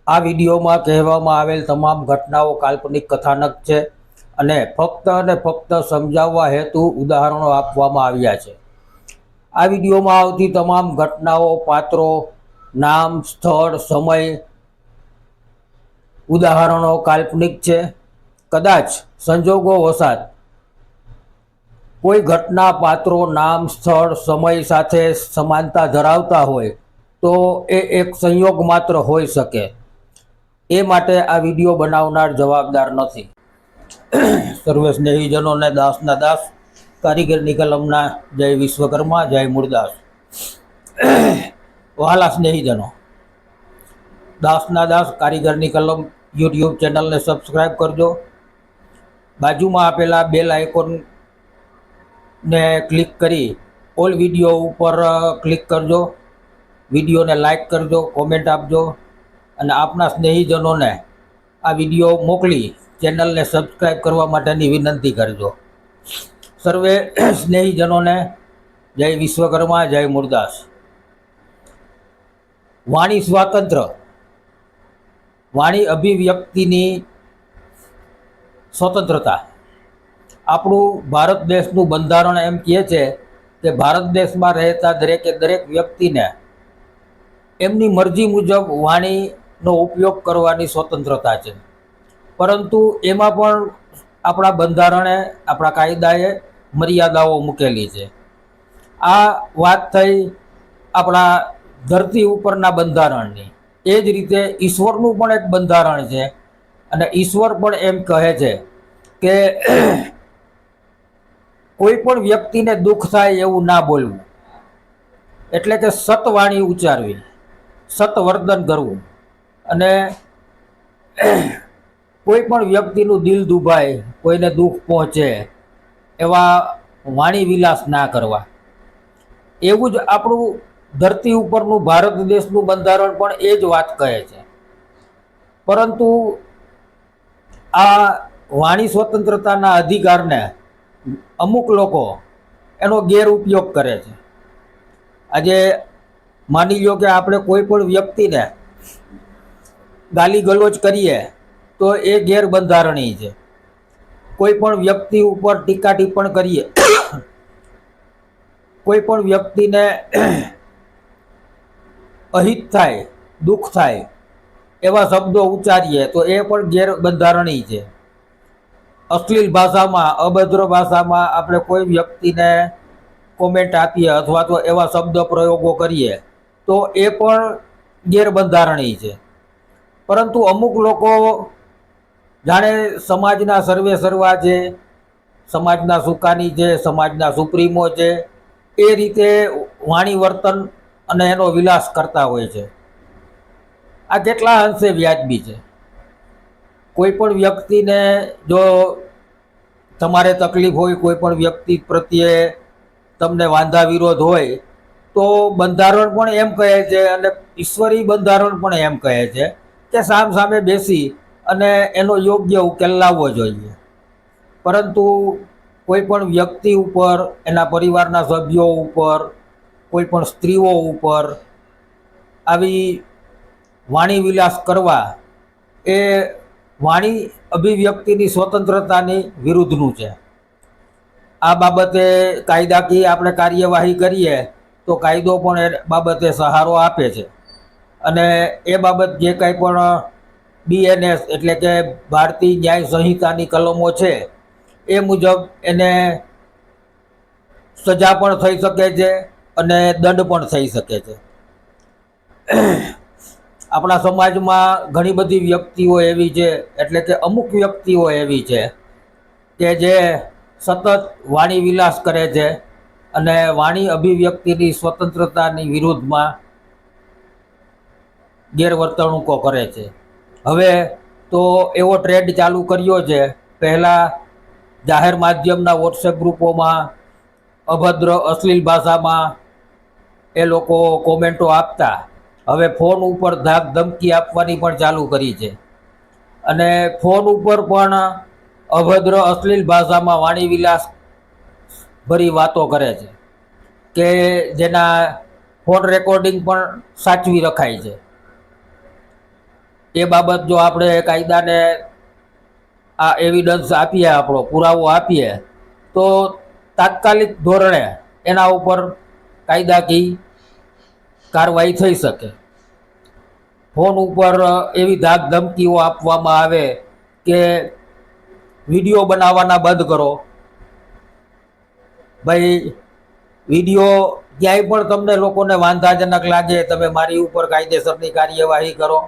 આ વિડીયોમાં કહેવામાં આવેલ તમામ ઘટનાઓ કાલ્પનિક કથાનક છે અને ફક્ત સમજાવવા હેતુ ઉદાહરણો આપવામાં આવ્યા છે. આ વિડીયોમાં આવતી તમામ ઘટનાઓ, પાત્રો, નામ, સ્થળ, સમય, ઉદાહરણો કાલ્પનિક છે. કદાચ સંજોગો વસાત કોઈ ઘટના, પાત્રો, નામ, સ્થળ, સમય સાથે સમાનતા ધરાવતા હોય તો એ એક સંયોગ માત્ર હોઈ શકે. એ માટે આ વિડીયો બનાવનાર જવાબદાર નથી. સર્વે સ્નેહીજનોને દાસના દાસ, કારીગરની કલમના જય વિશ્વકર્મા, જય મુરદાસ. વહાલા સ્નેહીજનો, દાસના દાસ કારીગરની કલમ યુટ્યુબ ચેનલને સબસ્ક્રાઈબ કરજો. બાજુમાં આપેલા બેલ આઇકોનને ક્લિક કરી ઓલ વિડીયો ઉપર ક્લિક કરજો. વિડીયોને લાઈક કરજો, કોમેન્ટ આપજો અને આપના સ્નેહીજનોને આ વિડીયો મોકલી ચેનલને સબસ્ક્રાઈબ કરવા માટેની વિનંતી કરજો. સર્વે સ્નેહીજનોને જય વિશ્વકર્મા, જય મુરદાસ. વાણી સ્વાતંત્ર્ય, વાણી અભિવ્યક્તિની સ્વતંત્રતા. આપણું ભારત દેશનું બંધારણ એમ કહે છે કે ભારત દેશમાં રહેતા દરેકે દરેક વ્યક્તિને એમની મરજી મુજબ વાણીનો ઉપયોગ કરવાની સ્વતંત્રતા છે. પરંતુ એમાં પણ આપણા બંધારણે, આપણા કાયદાએ મર્યાદાઓ મૂકેલી છે. આ વાત થઈ આપણા ધરતી ઉપરના બંધારણની. એ જ રીતે ઈશ્વરનું પણ એક બંધારણ છે અને ઈશ્વર પણ એમ કહે છે કે કોઈ પણ વ્યક્તિને દુઃખ થાય એવું ના બોલવું, એટલે કે સતવાણી ઉચ્ચારવી, સતવર્તન કરવું અને કોઈ પણ વ્યક્તિનું દિલ દુભાય, કોઈને દુઃખ પહોંચે એવા વાણી વિલાસ ના કરવા. એવું જ આપણું ધરતી ઉપરનું ભારત દેશનું બંધારણ પણ એ જ વાત કહે છે. પરંતુ આ વાણી સ્વતંત્રતાના અધિકારને અમુક લોકો એનો ગેરઉપયોગ કરે છે. આજે માની લો કે આપણે કોઈ પણ વ્યક્તિને ગાલી ગલોચ કરીએ તો એ ગેરબંધારણીય છે. કોઈ પણ વ્યક્તિ ઉપર ટીકા ટિપ્પણ કરીએ, કોઈ પણ વ્યક્તિને અહિત થાય, દુઃખ થાય એવા શબ્દો ઉચ્ચારીએ તો એ પણ ગેરબંધારણીય છે. અશ્લીલ ભાષામાં, અભદ્ર ભાષામાં આપણે કોઈ વ્યક્તિને કોમેન્ટ આપીએ અથવા તો એવા શબ્દ પ્રયોગો કરીએ તો એ પણ ગેરબંધારણીય છે. પરંતુ અમુક લોકો જાણે સમાજના સર્વે સર્વા છે, સમાજના સુકાની છે, સમાજના સુપ્રીમો છે, એ રીતે વાણી વર્તન અને એનો વિલાસ કરતા હોય છે. આ કેટલા અંશે વ્યાજબી છે? કોઈ પણ વ્યક્તિને જો તમારે તકલીફ હોય, કોઈ પણ વ્યક્તિ પ્રત્યે તમને વાંધા વિરોધ હોય તો બંધારણ પણ એમ કહે છે અને ઈશ્વરી બંધારણ પણ એમ કહે છે કે સામ સામે બેસી અને એનો યોગ્ય ઉકેલ લાવવો જોઈએ. પરંતુ કોઈ પણ વ્યક્તિ ઉપર, એના પરિવારના સભ્યો ઉપર, કોઈ પણ સ્ત્રીઓ ઉપર આવી વાણી વિલાસ કરવા એ વાણી અભિવ્યક્તિની સ્વતંત્રતાની વિરુદ્ધનું છે. આ બાબતે કાયદાકીય આપણે કાર્યવાહી કરીએ તો કાયદો પણ એ બાબતે સહારો આપે છે અને એ બાબત જે કાંઈ પણ BNS એટલે કે ભારતીય ન્યાય સંહિતાની કલમો છે એ મુજબ એને સજા પણ થઈ શકે છે અને દંડ પણ થઈ શકે છે. આપણા સમાજમાં ઘણી બધી વ્યક્તિઓ એવી છે, એટલે કે અમુક વ્યક્તિઓ એવી છે કે જે સતત વાણી વિલાસ કરે છે અને વાણી અભિવ્યક્તિની સ્વતંત્રતાની વિરુદ્ધમાં ગેરવર્તણૂકો કરે છે. હવે તો એવો ટ્રેન્ડ ચાલુ કર્યો છે. પહેલાં જાહેર માધ્યમના વોટ્સએપ ગ્રુપોમાં અભદ્ર અશ્લીલ ભાષામાં એ લોકો કોમેન્ટો આપતા, હવે ફોન ઉપર ધાક ધમકી આપવાની પણ ચાલુ કરી છે અને ફોન ઉપર પણ અભદ્ર અશ્લીલ ભાષામાં વાણી વિલાસ ભરી વાતો કરે છે કે જેના ફોન રેકોર્ડિંગ પણ સાચવી રખાય છે. એ બાબત જો આપણે કાયદાને આ એવિડન્સ આપીએ, આપણો પુરાવો આપીએ, તો તાત્કાલિક ધોરણે એના ઉપર કાયદાકીય કાર્યવાહી થઈ શકે. ફોન ઉપર એવી ધાક ધમકીઓ આપવામાં આવે કે વિડીયો બનાવવાના બંધ કરો. ભાઈ વિડીયો ક્યાંય પણ તમને લોકોને વાંધાજનક લાગે, તમે મારી ઉપર કાયદેસરની કાર્યવાહી કરો.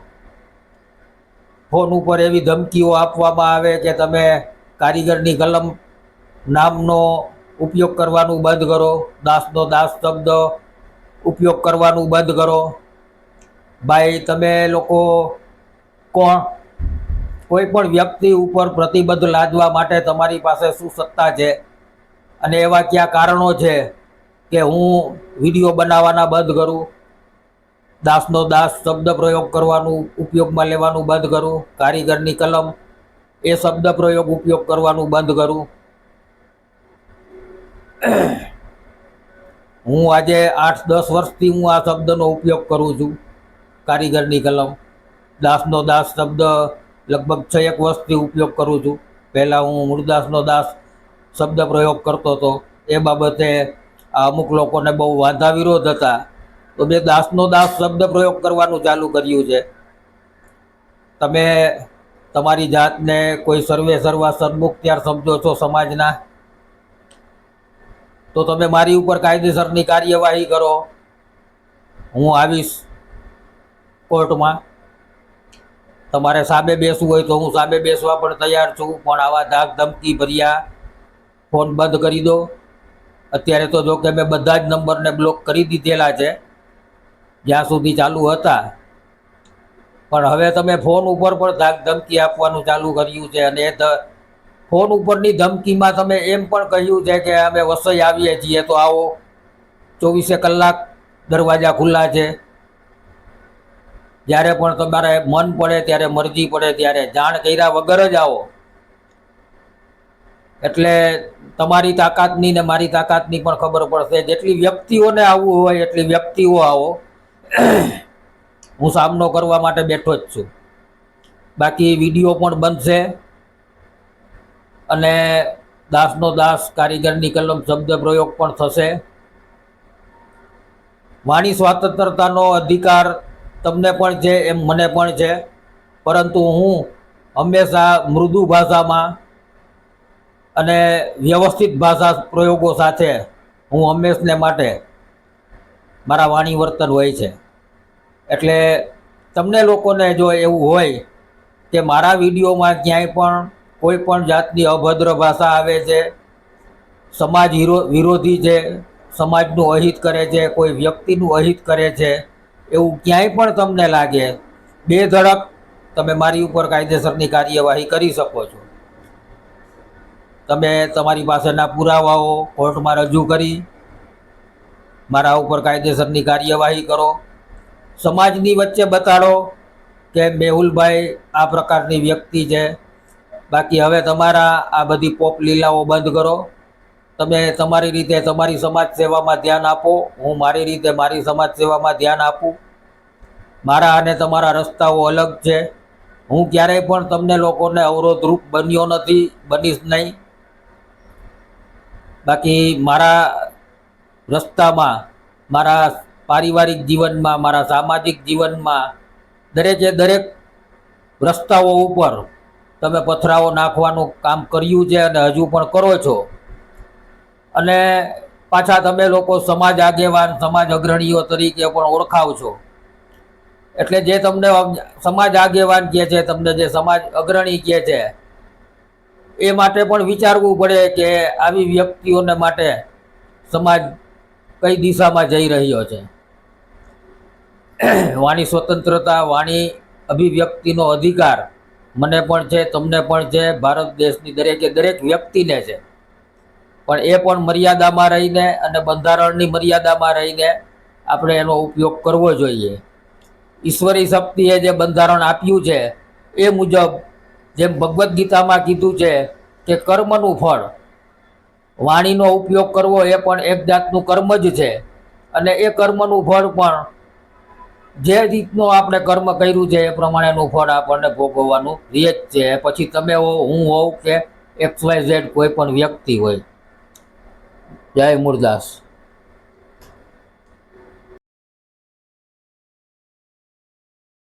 ફોન ઉપર એવી ધમકીઓ આપવામાં આવે કે તમે કારીગરની કલમ નામનો ઉપયોગ કરવાનું બંધ કરો, દાસનો દાસ શબ્દ ઉપયોગ કરવાનું બંધ કરો. ભાઈ તમે લોકો કોણ? કોઈ પણ વ્યક્તિ ઉપર પ્રતિબંધ લાદવા માટે તમારી પાસે શું સત્તા છે? અને એવા કયા કારણો છે કે હું વિડીયો બનાવવાના બંધ કરું, દાસનો દાસ શબ્દ પ્રયોગ કરવાનું ઉપયોગમાં લેવાનું બંધ કરું, કારીગરની કલમ એ શબ્દ પ્રયોગ ઉપયોગ કરવાનું બંધ કરું? હું આજે 8-10 વર્ષથી હું આ શબ્દનો ઉપયોગ કરું છું, કારીગરની કલમ. દાસનો દાસ શબ્દ લગભગ 6-1 વર્ષથી ઉપયોગ કરું છું. પહેલાં હું મૂળદાસનો દાસ શબ્દ પ્રયોગ કરતો હતો. એ બાબતે અમુક લોકોને બહુ વાંધા વિરોધ હતા, તો મેં દાસનો દાસ શબ્દ પ્રયોગ કરવાનું ચાલુ કર્યું છે. તમે તમારી જાતને કોઈ સર્વે સર્વા સન્મુખત્યાર સમજો છો સમાજના, તો તમે મારી ઉપર કાયદેસરની કાર્યવાહી કરો. હું આવીશ કોર્ટમાં. તમારે સામે બેસવું હોય તો હું સામે બેસવા પણ તૈયાર છું, પણ આવા ધાક ધમકી ભર્યા ફોન બંધ કરી દો. અત્યારે તો જો કે મેં બધા જ નંબરને બ્લોક કરી દીધેલા છે જ્યાં સુધી ચાલુ હતા, પણ હવે તમે ફોન ઉપર પણ ધાક ધમકી આપવાનું ચાલુ કર્યું છે. અને ફોન ઉપરની ધમકીમાં તમે એમ પણ કહ્યું છે કે અમે વસઈ આવીએ છીએ તો આવો, 24 કલાક દરવાજા ખુલ્લા છે, જ્યારે પણ તમારે મન પડે ત્યારે, મરજી પડે ત્યારે, જાણ કર્યા વગર જ આવો. એટલે તમારી તાકાતની ને મારી તાકાતની પણ ખબર પડશે. જેટલી વ્યક્તિઓને આવવું હોય એટલી વ્યક્તિઓ આવો. હું સામનો કરવા માટે બેઠો જ છું. બાકી વિડીયો પણ બનશે અને દાસનો દાસ કારીગરની કલમ શબ્દ પ્રયોગ પણ થશે. વાણી સ્વતંત્રતાનો અધિકાર તમને પણ છે એમ મને પણ છે, પરંતુ હું હંમેશા મૃદુ ભાષામાં અને વ્યવસ્થિત ભાષા પ્રયોગો સાથે હું હંમેશને માટે મારા વાણી વર્તન હોય છે. એટલે તમને લોકોને જો એવું હોય કે મારા વિડીયોમાં ક્યાંય પણ કોઈ પણ જાતની અભદ્ર ભાષા આવે છે, સમાજ વિરોધી છે, સમાજનું અહિત કરે છે, કોઈ વ્યક્તિનું અહિત કરે છે, એવું ક્યાંય પણ તમને લાગે, બેધડક તમે મારી ઉપર કાયદેસરની કાર્યવાહી કરી શકો છો. તમે તમારી પાસેના પુરાવાઓ કોર્ટમાં રજૂ કરી મારા ઉપર કાયદેસરની કાર્યવાહી કરો. સમાજની વચ્ચે બતાડો કે મેહુલભાઈ આ પ્રકારની વ્યક્તિ છે. બાકી હવે તમારા આ બધી પોપ લીલાઓ બંધ કરો. તમે તમારી રીતે તમારી સમાજ સેવામાં ધ્યાન આપો, હું મારી રીતે મારી સમાજ સેવામાં ધ્યાન આપું. મારા અને તમારા રસ્તાઓ અલગ છે. હું ક્યારેય પણ તમને લોકોને અવરોધરૂપ બન્યો નથી, બનીશ નહીં. બાકી મારા રસ્તામાં, મારા પારિવારિક જીવનમાં, મારા સામાજિક જીવનમાં દરેકે દરેક રસ્તાઓ ઉપર તમે પથરાઓ નાખવાનું કામ કર્યું છે અને હજુ પણ કરો છો. અને પાછા તમે લોકો સમાજ આગેવાન, સમાજ અગ્રણીઓ તરીકે પણ ઓળખાવ છો. એટલે જે તમને સમાજ આગેવાન કહે છે, તમને જે સમાજ અગ્રણી કહે છે, એ માટે પણ વિચારવું પડે કે આવી વ્યક્તિઓને માટે સમાજ કઈ દિશામાં જઈ રહ્યો છે. વાણી સ્વતંત્રતા, વાણી અભિવ્યક્તિનો અધિકાર મને પણ છે, તમને પણ છે, ભારત દેશની દરેકે દરેક વ્યક્તિને છે. પણ એ પણ મર્યાદામાં રહીને અને બંધારણની મર્યાદામાં રહીને આપણે એનો ઉપયોગ કરવો જોઈએ. ઈશ્વરી શક્તિએ જે બંધારણ આપ્યું છે એ મુજબ, જેમ ભગવદ્ ગીતામાં કીધું છે કે કર્મનું ફળ, વાણીનો ઉપયોગ કરવો એ પણ એક જાતનું કર્મ જ છે. અને એ કર્મનું ફળ પણ જે રીતનો આપણે કર્મ કર્યું છે એ પ્રમાણેનું ફળ આપણને ભોગવવાનું રહે જ છે. પછી તમે હો, હું હોઉં કે XYZ કોઈ પણ વ્યક્તિ હોય. જય મુરદાસ.